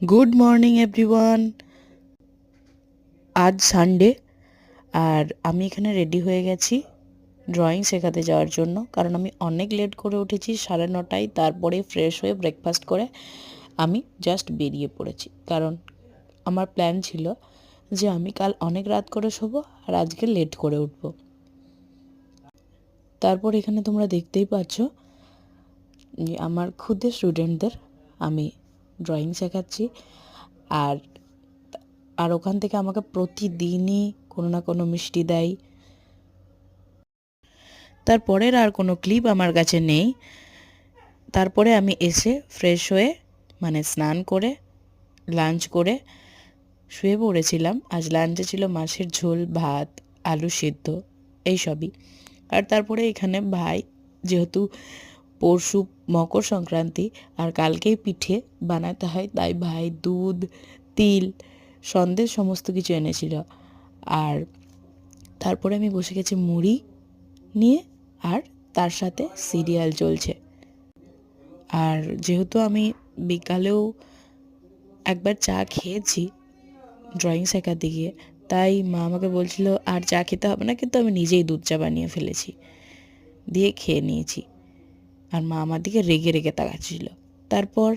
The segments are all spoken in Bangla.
Good morning everyone. আজ সানডে আর আমি এখানে রেডি হয়ে গেছি ড্রয়িং শেখাতে যাওয়ার জন্য, কারণ আমি অনেক লেট করে উঠেছি 9:30। তারপরে ফ্রেশ হয়ে ব্রেকফাস্ট করে আমি জাস্ট বেরিয়ে পড়েছি, কারণ আমার প্ল্যান ছিল যে আমি কাল অনেক রাত করে শোবো আর আজকে লেট করে উঠব। তারপর এখানে তোমরা দেখতেই পাচ্ছ যে আমার খুদের স্টুডেন্টদের আমি ড্রয়িং শেখাচ্ছি। আর আর ওখান থেকে আমাকে প্রতিদিনই কোনো না কোনো মিষ্টি দেয়। তারপরের আর কোনো ক্লিপ আমার কাছে নেই। তারপরে আমি এসে ফ্রেশ হয়ে স্নান করে লাঞ্চ করে শুয়ে পড়েছিলাম। আজ লাঞ্চে ছিল মাছের ঝোল, ভাত, আলু সিদ্ধ, এইসবই। আর তারপরে এখানে ভাই, যেহেতু পরশু মকর সংক্রান্তি আর কালকেই পিঠে বানাতে হয়, তাই ভাই দুধ, তিল, সন্দেশ সমস্ত কিছু এনেছিল। আর তারপরে আমি বসে গেছি মুড়ি নিয়ে, আর তার সাথে সিরিয়াল চলছে। আর যেহেতু আমি বিকালেও একবার চা খেয়েছি ড্রয়িং শেখাতে গিয়ে, তাই মা আমাকে বলছিল আর চা খেতে হবে না, কিন্তু আমি নিজেই দুধ চা বানিয়ে ফেলেছি, দিয়ে খেয়ে নিয়েছি। আর মা আমার দিকে রেগে রেগে তাকাচ্ছিল। তারপর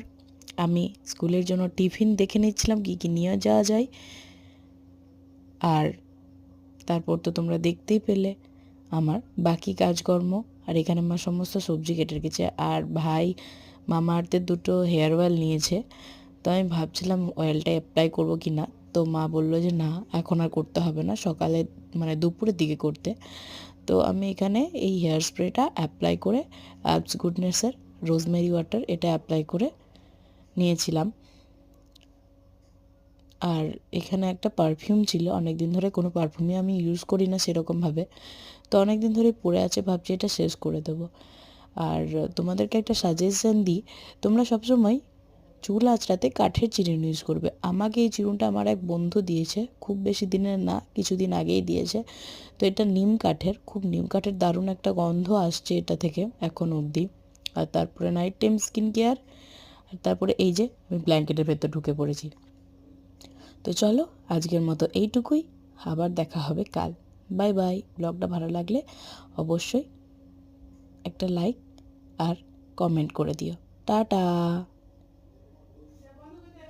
আমি স্কুলের জন্য টিফিন দেখে নিচ্ছিলাম কী কী নিয়ে যাওয়া যায়। আর তারপর তো তোমরা দেখতেই পেলে আমার বাকি কাজকর্ম। আর এখানে মা সমস্ত সবজি কেটে রেখেছে। আর ভাই মামা আর্থের 2টো হেয়ার অয়েল নিয়েছে, তো আমি ভাবছিলাম অয়েলটা অ্যাপ্লাই করবো কি না। তো মা বললো যে না, এখন আর করতে হবে না, সকালে দুপুরের দিকে করতে। তো আমি এখানে এই হেয়ার স্প্রেটা অ্যাপ্লাই করে, অ্যাবস গুডনেসের রোজমেরি ওয়াটার, এটা অ্যাপ্লাই করে নিয়েছিলাম। আর এখানে একটা পারফিউম ছিল, অনেক দিন ধরে কোনো পারফিউমই আমি ইউজ করি না সেরকমভাবে, তো অনেক দিন ধরে পড়ে আছে, ভাবছি এটা শেষ করে দেবো। আর তোমাদেরকে একটা সাজেশন দিই, তোমরা সবসময় চুল আঁচড়াতে কাঠের চিরুনি ইউজ করবে। আমাকে এই চিরুনিটা আমার এক বন্ধু দিয়েছে, খুব বেশি দিনের না, কিছুদিন আগেই দিয়েছে। তো এটা নিম কাঠের, খুব নিম কাঠের দারুণ একটা গন্ধ আসছে এটা থেকে এখন অবধি। আর তারপরে নাইট টাইম স্কিন কেয়ার। আর তারপরে এই যে আমি ব্ল্যাঙ্কেটের ভেতর ঢুকে পড়েছি। তো চলো আজকের মতো এইটুকুই, আবার দেখা হবে কাল। Bye bye. ব্লগটা ভালো লাগলে অবশ্যই একটা লাইক আর কমেন্ট করে দিও। টাটা।